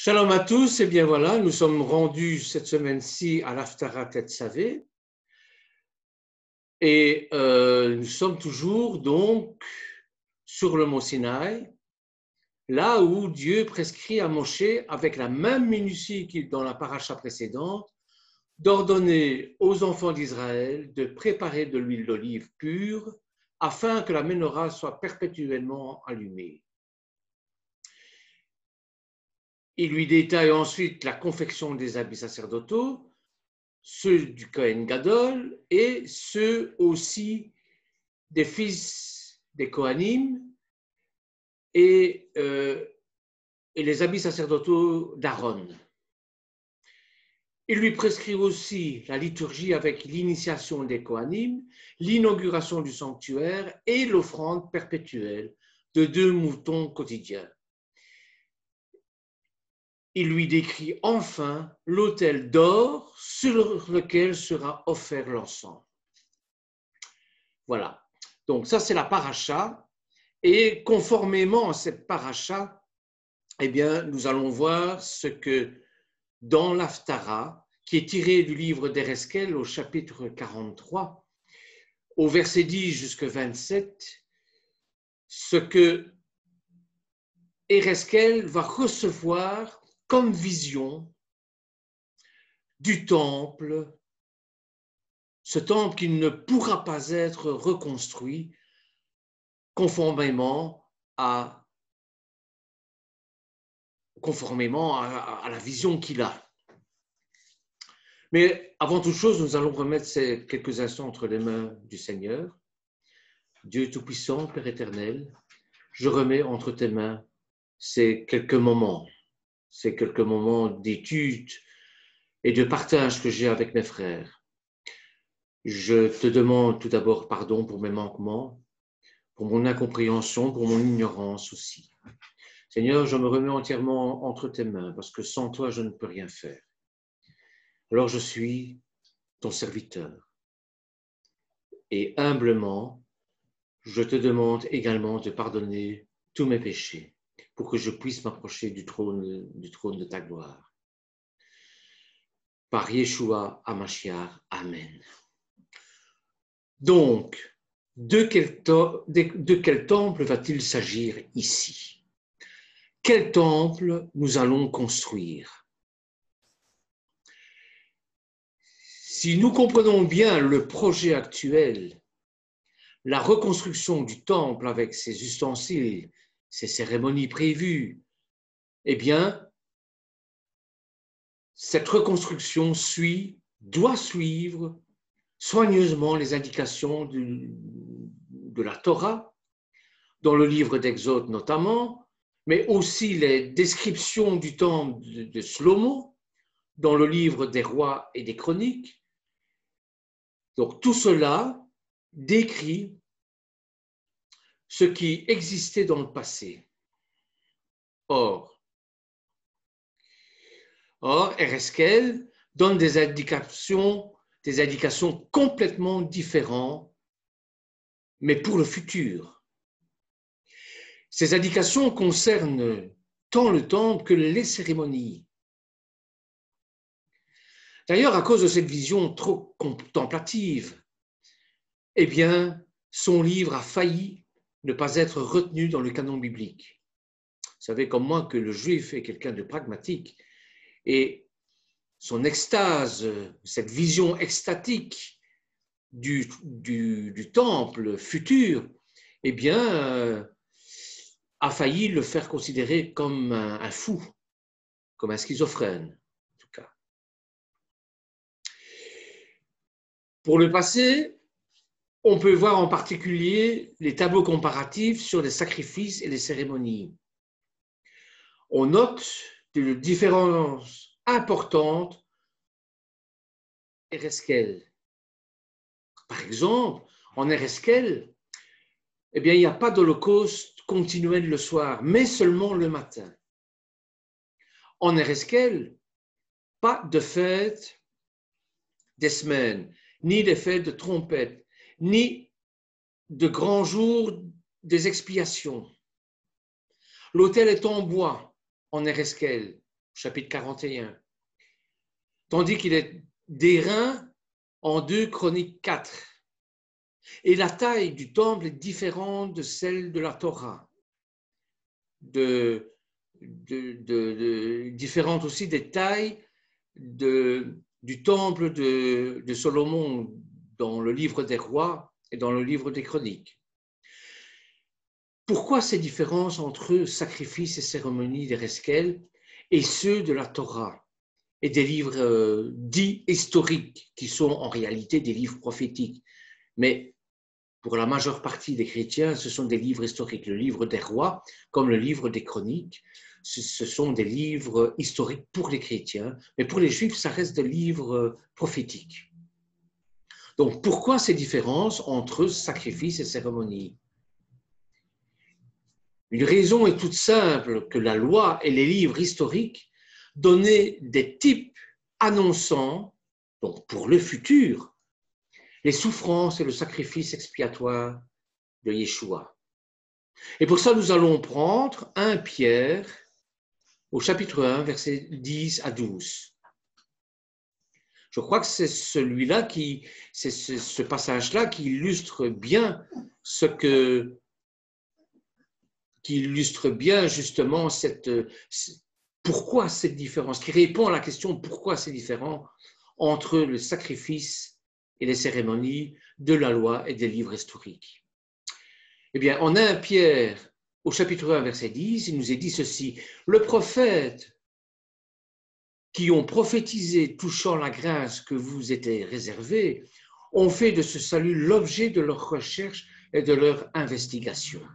Shalom à tous, et bien voilà, nous sommes rendus cette semaine-ci à l'Haftara Tetzavé et nous sommes toujours donc sur le mont Sinaï, là où Dieu prescrit à Moshe, avec la même minutie qu'il dans la paracha précédente, d'ordonner aux enfants d'Israël de préparer de l'huile d'olive pure afin que la menorah soit perpétuellement allumée. Il lui détaille ensuite la confection des habits sacerdotaux, ceux du Kohen Gadol et ceux aussi des fils des Kohanim et les habits sacerdotaux d'Aaron. Il lui prescrit aussi la liturgie avec l'initiation des Kohanim, l'inauguration du sanctuaire et l'offrande perpétuelle de 2 moutons quotidiens. Il lui décrit enfin l'autel d'or sur lequel sera offert l'encens. Voilà. Donc ça, c'est la paracha. Et conformément à cette paracha, eh bien, nous allons voir ce que dans l'Haftara, qui est tiré du livre d'Ereskel au chapitre 43, au verset 10 jusqu'à 27, ce que Ereskel va recevoir comme vision du temple, ce temple qui ne pourra pas être reconstruit conformément à la vision qu'il a. Mais avant toute chose, nous allons remettre ces quelques instants entre les mains du Seigneur. Dieu Tout-Puissant, Père éternel, je remets entre tes mains ces quelques moments d'étude et de partage que j'ai avec mes frères. Je te demande tout d'abord pardon pour mes manquements, pour mon incompréhension, pour mon ignorance aussi. Seigneur, je me remets entièrement entre tes mains parce que sans toi, je ne peux rien faire. Alors je suis ton serviteur. Et humblement, je te demande également de pardonner tous mes péchés pour que je puisse m'approcher du trône de ta gloire. Par Yeshua HaMashiach, Amen. Donc, de quel temple va-t-il s'agir ici? Quel temple nous allons construire? Si nous comprenons bien le projet actuel, la reconstruction du temple avec ses ustensiles, ses cérémonies prévues, eh bien, cette reconstruction doit suivre soigneusement les indications de la Torah, dans le livre d'Exode notamment, mais aussi les descriptions du temple de Shlomo, dans le livre des rois et des chroniques. Donc tout cela décrit ce qui existait dans le passé. Or, Ereskel donne des indications complètement différentes, mais pour le futur. Ces indications concernent tant le temple que les cérémonies. D'ailleurs, à cause de cette vision trop contemplative, eh bien, son livre a failli ne pas être retenu dans le canon biblique. Vous savez comme moi que le juif est quelqu'un de pragmatique et son extase, cette vision extatique du temple futur, eh bien, a failli le faire considérer comme un fou, comme un schizophrène, en tout cas. Pour le passé, on peut voir en particulier les tableaux comparatifs sur les sacrifices et les cérémonies. On note des différences importantes en Ereskel. Par exemple, en Ereskel, eh bien, il n'y a pas d'holocauste continuel le soir, mais seulement le matin. En Ereskel, pas de fête des semaines, ni de fêtes de trompettes, ni de grands jours des expiations. L'autel est en bois en Ereskel, chapitre 41. Tandis qu'il est d'airain en 2 Chroniques 4. Et la taille du temple est différente de celle de la Torah. Différente aussi des tailles du temple de Salomon dans le livre des rois et dans le livre des chroniques. Pourquoi ces différences entre sacrifices et cérémonies d'Ereskel et ceux de la Torah et des livres dits historiques qui sont en réalité des livres prophétiques? Mais pour la majeure partie des chrétiens, ce sont des livres historiques. Le livre des rois, comme le livre des chroniques, ce sont des livres historiques pour les chrétiens, mais pour les juifs, ça reste des livres prophétiques. Donc, pourquoi ces différences entre sacrifices et cérémonies? Une raison est toute simple, que la loi et les livres historiques donnaient des types annonçant, donc pour le futur, les souffrances et le sacrifice expiatoire de Yeshua. Et pour ça, nous allons prendre 1 Pierre au chapitre 1, versets 10 à 12. Je crois que c'est celui-là c'est ce passage-là qui illustre bien qui illustre bien justement pourquoi cette différence, qui répond à la question pourquoi c'est différent entre le sacrifice et les cérémonies de la loi et des livres historiques. Eh bien, en 1 Pierre, au chapitre 1, verset 10, il nous est dit ceci: le prophète qui ont prophétisé touchant la grâce que vous était réservée ont fait de ce salut l'objet de leur recherche et de leur investigation.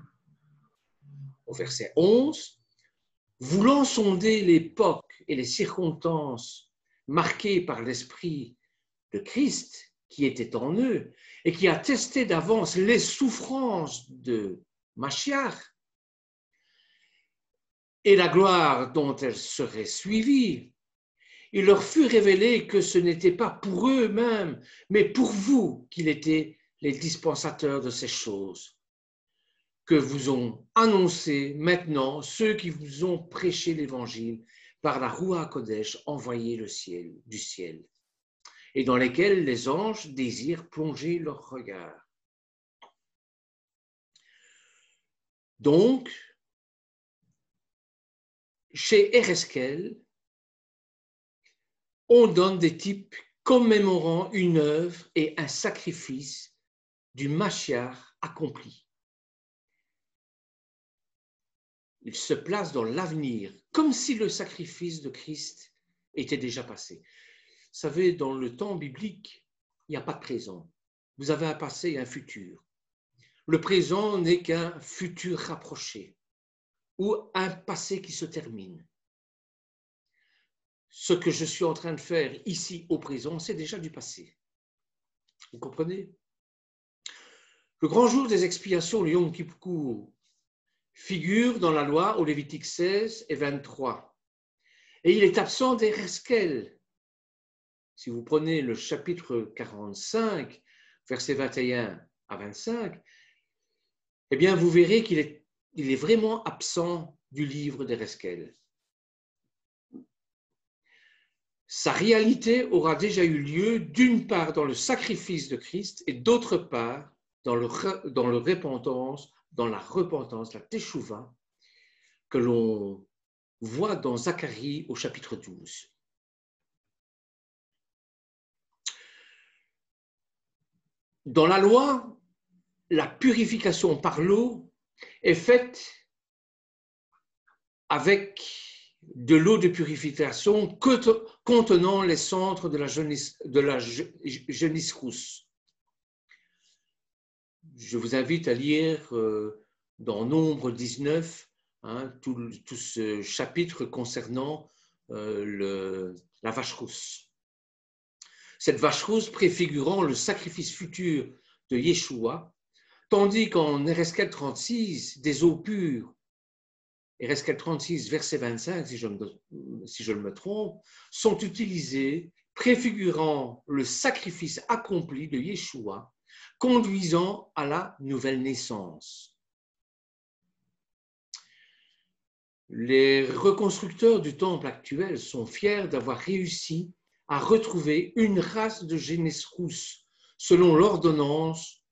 Au verset 11, voulant sonder l'époque et les circonstances marquées par l'Esprit de Christ qui était en eux et qui attestait d'avance les souffrances de Machiach et la gloire dont elles seraient suivies, il leur fut révélé que ce n'était pas pour eux-mêmes, mais pour vous qu'il était les dispensateurs de ces choses que vous ont annoncé maintenant ceux qui vous ont prêché l'évangile par la Ruach Kodesh envoyée du ciel, et dans lesquels les anges désirent plonger leur regard. Donc, chez Ereskel, on donne des types commémorant une œuvre et un sacrifice du Mashiach accompli. Il se place dans l'avenir, comme si le sacrifice de Christ était déjà passé. Vous savez, dans le temps biblique, il n'y a pas de présent. Vous avez un passé et un futur. Le présent n'est qu'un futur rapproché ou un passé qui se termine. Ce que je suis en train de faire ici au présent, c'est déjà du passé. Vous comprenez? Le grand jour des expiations, le Yom Kippour, figure dans la loi au Lévitique 16 et 23. Et il est absent d'Ereskel. Si vous prenez le chapitre 45, versets 21 à 25, eh bien, vous verrez qu'il est vraiment absent du livre d'Ereskel. Sa réalité aura déjà eu lieu d'une part dans le sacrifice de Christ et d'autre part dans la repentance, la teshuva, que l'on voit dans Zacharie au chapitre 12. Dans la loi, la purification par l'eau est faite avec de l'eau de purification contenant les cendres de la géniscus. Je vous invite à lire dans Nombre 19 tout ce chapitre concernant la vache rousse. Cette vache rousse préfigurant le sacrifice futur de Yeshua, tandis qu'en Ereskel 36, des eaux pures, Ereskel 36, verset 25, si je ne me trompe, sont utilisées préfigurant le sacrifice accompli de Yeshua, conduisant à la nouvelle naissance. les reconstructeurs du temple actuel sont fiers d'avoir réussi à retrouver une race de Génésrous selon l'ordonnance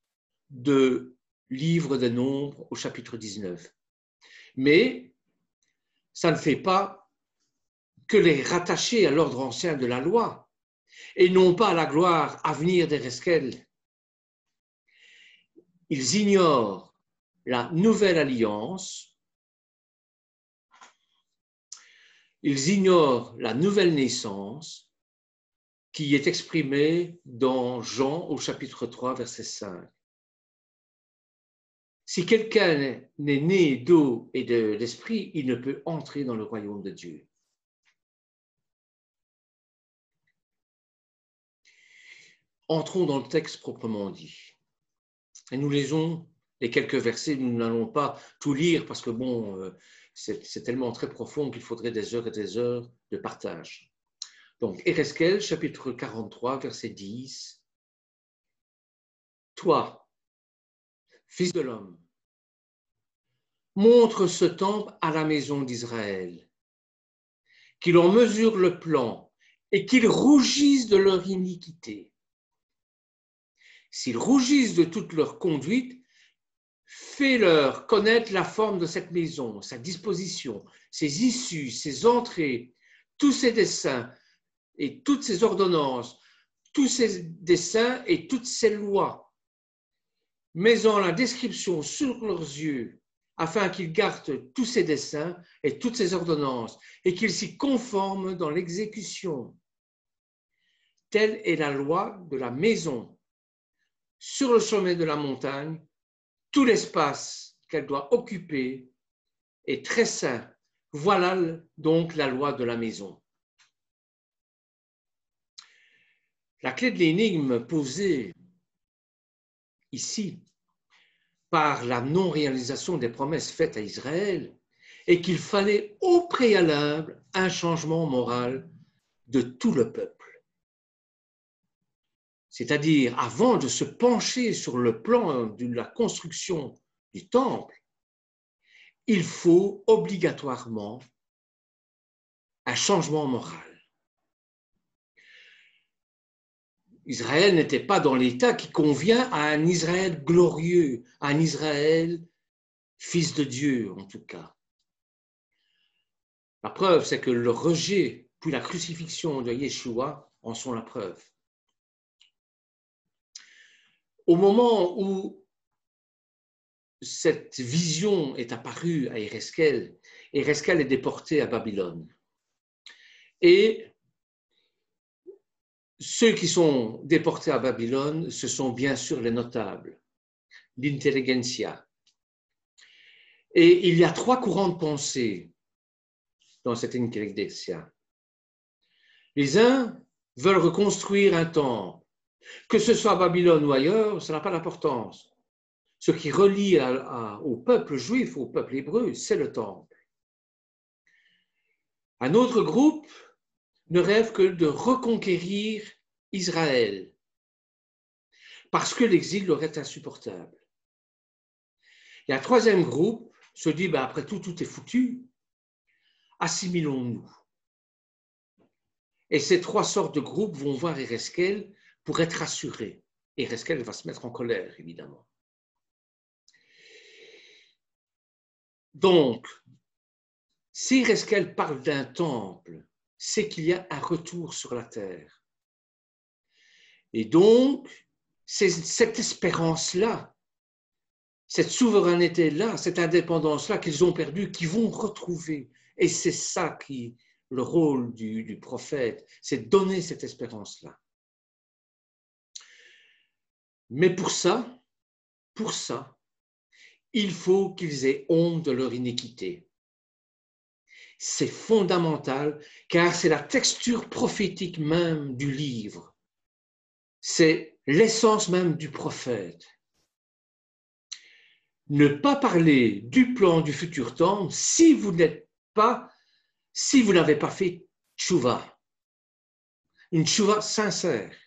de Livre des Nombres au chapitre 19. Mais ça ne fait pas que les rattacher à l'ordre ancien de la loi et non pas à la gloire à venir d'Ereskel. Ils ignorent la nouvelle alliance, ils ignorent la nouvelle naissance qui est exprimée dans Jean au chapitre 3, verset 5. Si quelqu'un n'est né d'eau et de l'esprit, il ne peut entrer dans le royaume de Dieu. Entrons dans le texte proprement dit. Et nous lisons les quelques versets, nous n'allons pas tout lire parce que c'est tellement très profond qu'il faudrait des heures et des heures de partage. Donc, Ereskel, chapitre 43, verset 10. Toi, fils de l'homme, montre ce temple à la maison d'Israël, qu'il en mesure le plan et qu'ils rougissent de leur iniquité. S'ils rougissent de toute leur conduite, fais-leur connaître la forme de cette maison, sa disposition, ses issues, ses entrées, tous ses desseins et toutes ses ordonnances, tous ses desseins et toutes ses lois. Mets-en la description sur leurs yeux, afin qu'ils gardent tous ses desseins et toutes ses ordonnances, et qu'ils s'y conforment dans l'exécution. Telle est la loi de la maison. Sur le sommet de la montagne, tout l'espace qu'elle doit occuper est très saint. Voilà donc la loi de la maison. La clé de l'énigme posée ici par la non-réalisation des promesses faites à Israël est qu'il fallait au préalable un changement moral de tout le peuple. C'est-à-dire, avant de se pencher sur le plan de la construction du temple, il faut obligatoirement un changement moral. Israël n'était pas dans l'état qui convient à un Israël glorieux, à un Israël fils de Dieu en tout cas. La preuve, c'est que le rejet puis la crucifixion de Yeshua en sont la preuve. Au moment où cette vision est apparue à Ereskel, Ereskel est déporté à Babylone. Et ceux qui sont déportés à Babylone, ce sont bien sûr les notables, l'intelligentsia. Et il y a trois courants de pensée dans cette intelligentsia. Les uns veulent reconstruire un temple. Que ce soit à Babylone ou ailleurs, ça n'a pas d'importance. Ce qui relie au peuple juif, au peuple hébreu, c'est le temple. Un autre groupe ne rêve que de reconquérir Israël, parce que l'exil leur est insupportable. Et un troisième groupe se dit, après tout, tout est foutu, assimilons-nous. Et ces trois sortes de groupes vont voir Ereskel pour être rassurés. Ereskel va se mettre en colère, évidemment. Donc, si Ereskel parle d'un temple, c'est qu'il y a un retour sur la terre. Et donc, c'est cette espérance-là, cette souveraineté-là, cette indépendance-là qu'ils ont perdue, qu'ils vont retrouver. Et c'est ça qui, le rôle du prophète, c'est donner cette espérance-là. Mais pour ça, il faut qu'ils aient honte de leur iniquité. C'est fondamental, car c'est la texture prophétique même du livre. C'est l'essence même du prophète. Ne pas parler du plan du futur temple si vous n'avez pas fait tchouva, une tchouva sincère.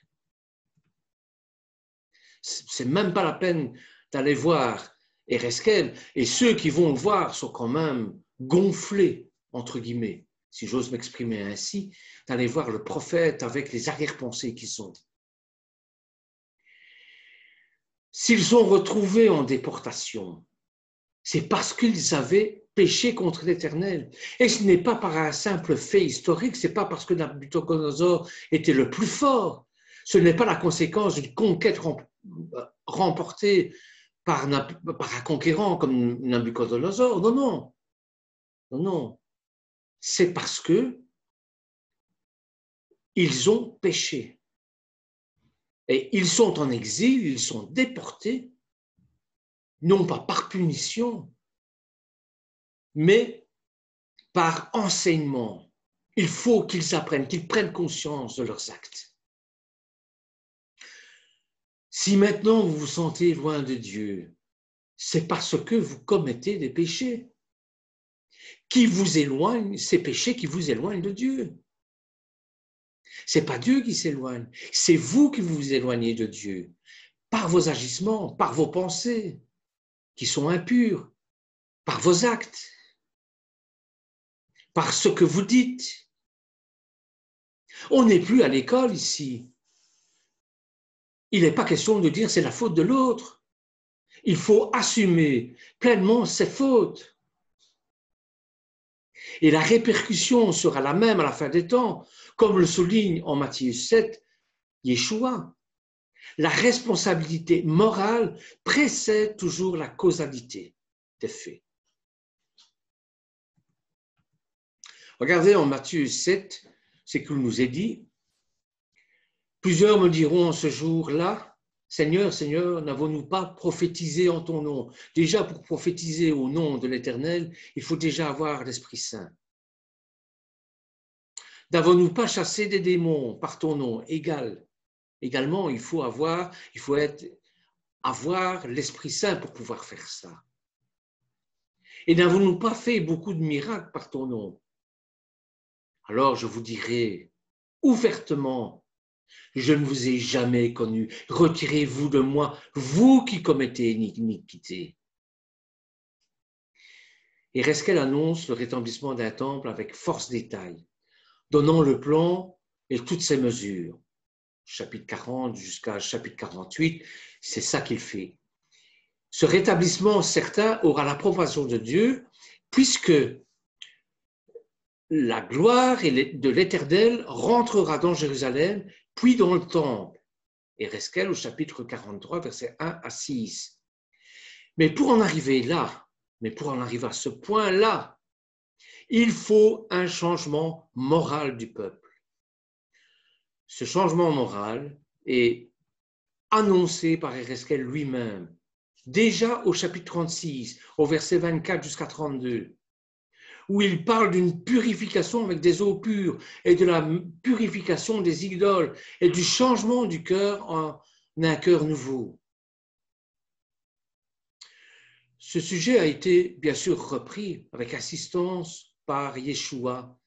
C'est même pas la peine d'aller voir Ereskel, et ceux qui vont le voir sont quand même gonflés, entre guillemets, si j'ose m'exprimer ainsi, d'aller voir le prophète avec les arrière-pensées qu'ils ont. S'ils sont retrouvés en déportation, c'est parce qu'ils avaient péché contre l'Éternel. Et ce n'est pas par un simple fait historique, ce n'est pas parce que Nabuchodonosor était le plus fort. Ce n'est pas la conséquence d'une conquête remportée par un conquérant comme Nabuchodonosor. Non, non. Non, non. C'est parce que ils ont péché. Et ils sont en exil, ils sont déportés, non pas par punition, mais par enseignement. Il faut qu'ils apprennent, qu'ils prennent conscience de leurs actes. Si maintenant vous vous sentez loin de Dieu, c'est parce que vous commettez des péchés qui vous éloignent, ces péchés qui vous éloignent de Dieu. Ce n'est pas Dieu qui s'éloigne, c'est vous qui vous éloignez de Dieu, par vos agissements, par vos pensées, qui sont impures, par vos actes, par ce que vous dites. On n'est plus à l'école ici. Il n'est pas question de dire c'est la faute de l'autre. Il faut assumer pleinement ses fautes. Et la répercussion sera la même à la fin des temps, comme le souligne en Matthieu 7, Yeshua. La responsabilité morale précède toujours la causalité des faits. Regardez en Matthieu 7, c'est qu'il nous est dit, plusieurs me diront en ce jour-là, Seigneur, Seigneur, n'avons-nous pas prophétisé en ton nom? Déjà, pour prophétiser au nom de l'Éternel, il faut déjà avoir l'Esprit Saint. N'avons-nous pas chassé des démons par ton nom? Également, il faut avoir l'Esprit Saint pour pouvoir faire ça. Et n'avons-nous pas fait beaucoup de miracles par ton nom? Alors je vous dirai ouvertement, je ne vous ai jamais connu. Retirez-vous de moi, vous qui commettez iniquité. Et Reskel annonce le rétablissement d'un temple avec force détail, donnant le plan et toutes ses mesures. Chapitre 40 jusqu'à chapitre 48, c'est ça qu'il fait. Ce rétablissement certain aura l'approbation de Dieu, puisque la gloire de l'Éternel rentrera dans Jérusalem, puis dans le temple. Et Reskel au chapitre 43, versets 1 à 6. Mais pour en arriver à ce point-là, il faut un changement moral du peuple. Ce changement moral est annoncé par Reskel lui-même, déjà au chapitre 36, au verset 24 jusqu'à 32, où il parle d'une purification avec des eaux pures et de la purification des idoles et du changement du cœur en un cœur nouveau. Ce sujet a été bien sûr repris avec insistance par Yeshua,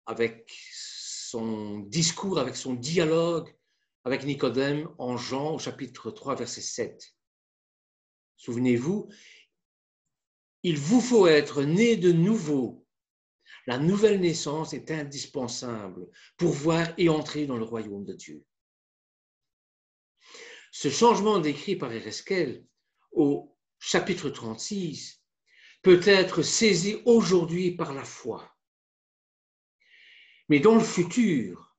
avec son discours, avec son dialogue avec Nicodème en Jean au chapitre 3, verset 7. Souvenez-vous, il vous faut être né de nouveau. La nouvelle naissance est indispensable pour voir et entrer dans le royaume de Dieu. Ce changement décrit par Ereskel au chapitre 36 peut être saisi aujourd'hui par la foi. Mais dans le futur,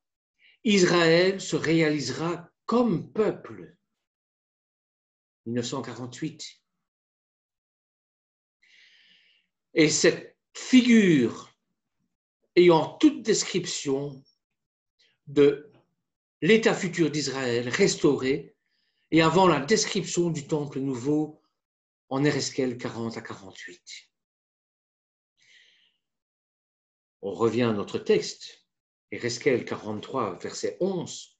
Israël se réalisera comme peuple. 1948. Et cette figure ayant toute description de l'état futur d'Israël restauré et avant la description du temple nouveau en Ereskel 40 à 48. On revient à notre texte, Ereskel 43, verset 11.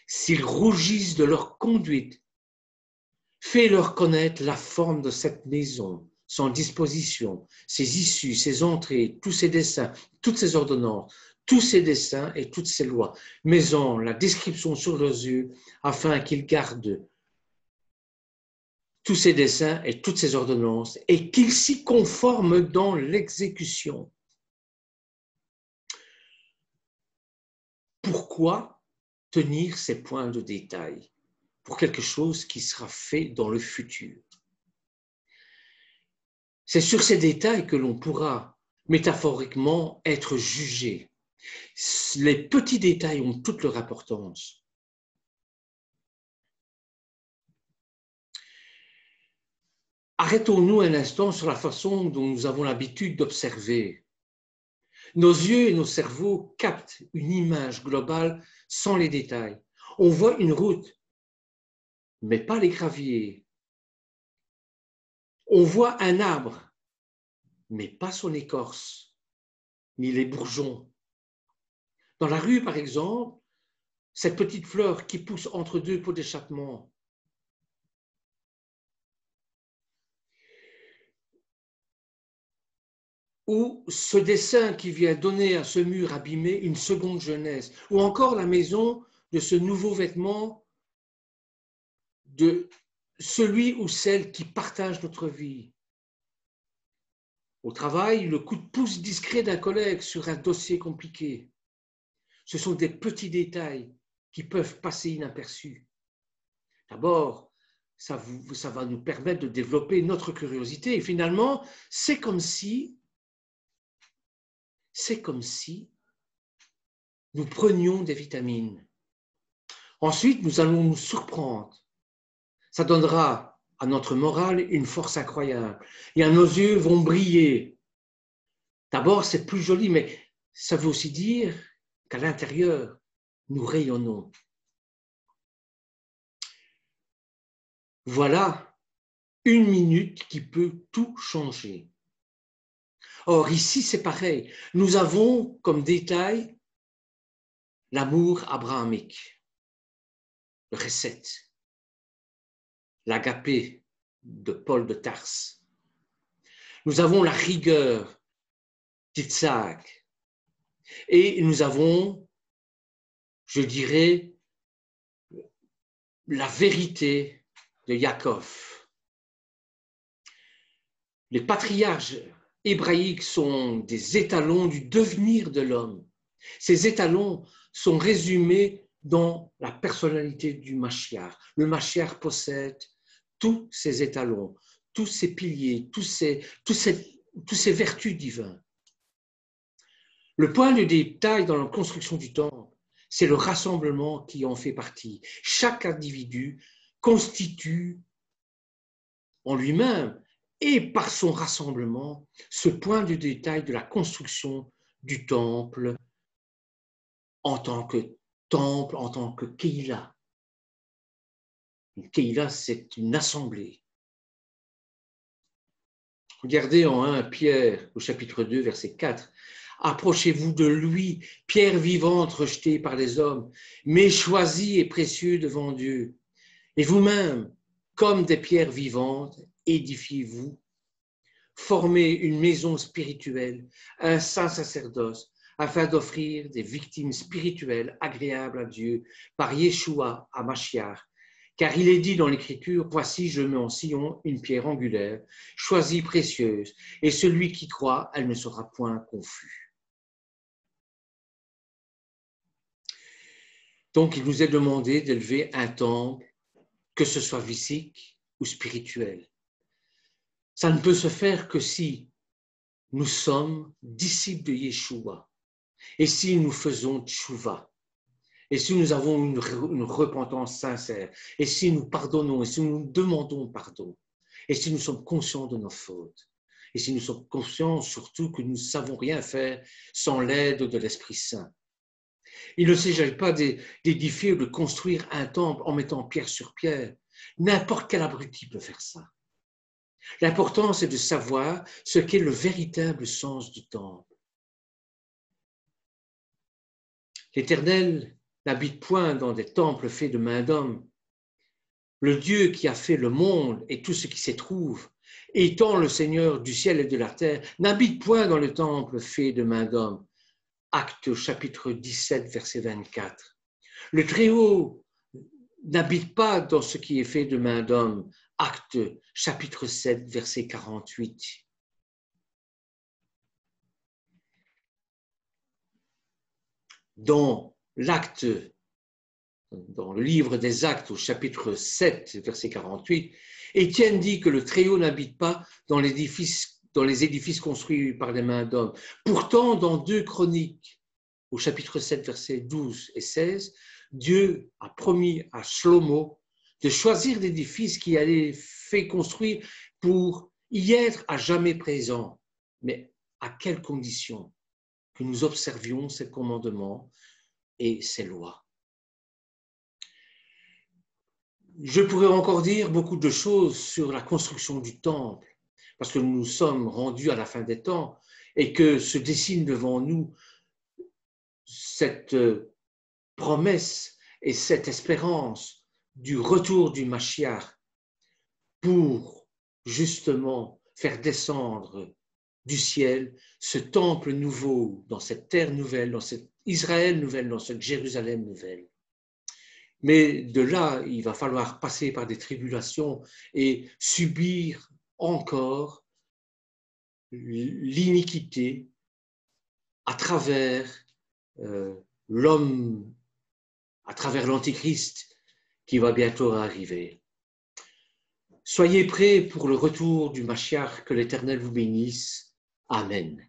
S'ils rougissent de leur conduite, fais-leur connaître la forme de cette maison, son disposition, ses issues, ses entrées, tous ses desseins, toutes ses ordonnances, tous ses desseins et toutes ses lois, mais en la description sur leurs yeux, afin qu'ils gardent tous ces dessins et toutes ces ordonnances et qu'il s'y conforme dans l'exécution. Pourquoi tenir ces points de détail pour quelque chose qui sera fait dans le futur? C'est sur ces détails que l'on pourra métaphoriquement être jugé. Les petits détails ont toute leur importance. Arrêtons-nous un instant sur la façon dont nous avons l'habitude d'observer. Nos yeux et nos cerveaux captent une image globale sans les détails. On voit une route, mais pas les graviers. On voit un arbre, mais pas son écorce, ni les bourgeons. Dans la rue, par exemple, cette petite fleur qui pousse entre deux pots d'échappement. Ou ce dessin qui vient donner à ce mur abîmé une seconde jeunesse. Ou encore la maison de ce nouveau vêtement de celui ou celle qui partage notre vie. Au travail, le coup de pouce discret d'un collègue sur un dossier compliqué. Ce sont des petits détails qui peuvent passer inaperçus. D'abord, ça va nous permettre de développer notre curiosité. Et finalement, c'est comme si nous prenions des vitamines. Ensuite, nous allons nous surprendre. Ça donnera à notre morale une force incroyable. Et nos yeux vont briller. D'abord, c'est plus joli, mais ça veut aussi dire qu'à l'intérieur, nous rayonnons. Voilà une minute qui peut tout changer. Or, ici, c'est pareil. Nous avons comme détail l'amour abrahamique, le recette, l'agapé de Paul de Tarse. Nous avons la rigueur d'Isaac. Et nous avons, je dirais, la vérité de Yaakov. Les patriarches hébraïques sont des étalons du devenir de l'homme. Ces étalons sont résumés dans la personnalité du Mashiach. Le Mashiach possède tous ces étalons, tous ces piliers, toutes ces vertus divines. Le point de détail dans la construction du temple, c'est le rassemblement qui en fait partie. Chaque individu constitue en lui-même et par son rassemblement ce point de détail de la construction du temple en tant que Keïla. Une Keïla, c'est une assemblée. Regardez en 1 Pierre, au chapitre 2, verset 4. Approchez-vous de lui, pierre vivante rejetée par les hommes, mais choisie et précieuse devant Dieu. Et vous-même, comme des pierres vivantes, édifiez-vous. Formez une maison spirituelle, un saint sacerdoce, afin d'offrir des victimes spirituelles agréables à Dieu par Yeshua à Mashiach. Car il est dit dans l'Écriture, voici je mets en Sion une pierre angulaire, choisie précieuse, et celui qui croit, elle ne sera point confus. Donc, il nous est demandé d'élever un temple, que ce soit physique ou spirituel. Ça ne peut se faire que si nous sommes disciples de Yeshua et si nous faisons tchouva et si nous avons une repentance sincère et si nous pardonnons et si nous demandons pardon et si nous sommes conscients de nos fautes et si nous sommes conscients surtout que nous ne savons rien faire sans l'aide de l'Esprit Saint. Il ne s'agit pas d'édifier ou de construire un temple en mettant pierre sur pierre. N'importe quel abruti peut faire ça. L'important, c'est de savoir ce qu'est le véritable sens du temple. L'Éternel n'habite point dans des temples faits de main d'homme. Le Dieu qui a fait le monde et tout ce qui s'y trouve, étant le Seigneur du ciel et de la terre, n'habite point dans le temple fait de main d'homme. Actes chapitre 17, verset 24. Le Très-Haut n'habite pas dans ce qui est fait de main d'homme. Actes chapitre 7, verset 48. Dans le livre des Actes, au chapitre 7, verset 48, Étienne dit que le Très-Haut n'habite pas dans les édifices construits par les mains d'hommes. Pourtant, dans 2 Chroniques, au chapitre 7, versets 12 et 16, Dieu a promis à Shlomo de choisir l'édifice qui allait faire construire pour y être à jamais présent. Mais à quelles conditions? Que nous observions ces commandements et ces lois. Je pourrais encore dire beaucoup de choses sur la construction du temple, parce que nous sommes rendus à la fin des temps et que se dessine devant nous cette promesse et cette espérance du retour du Mashiach pour justement faire descendre du ciel ce temple nouveau dans cette terre nouvelle, dans cette Israël nouvelle, dans cette Jérusalem nouvelle. Mais de là, il va falloir passer par des tribulations et subir encore l'iniquité à travers l'homme, à travers l'Antichrist qui va bientôt arriver. Soyez prêts pour le retour du Mashiach, que l'Éternel vous bénisse. Amen.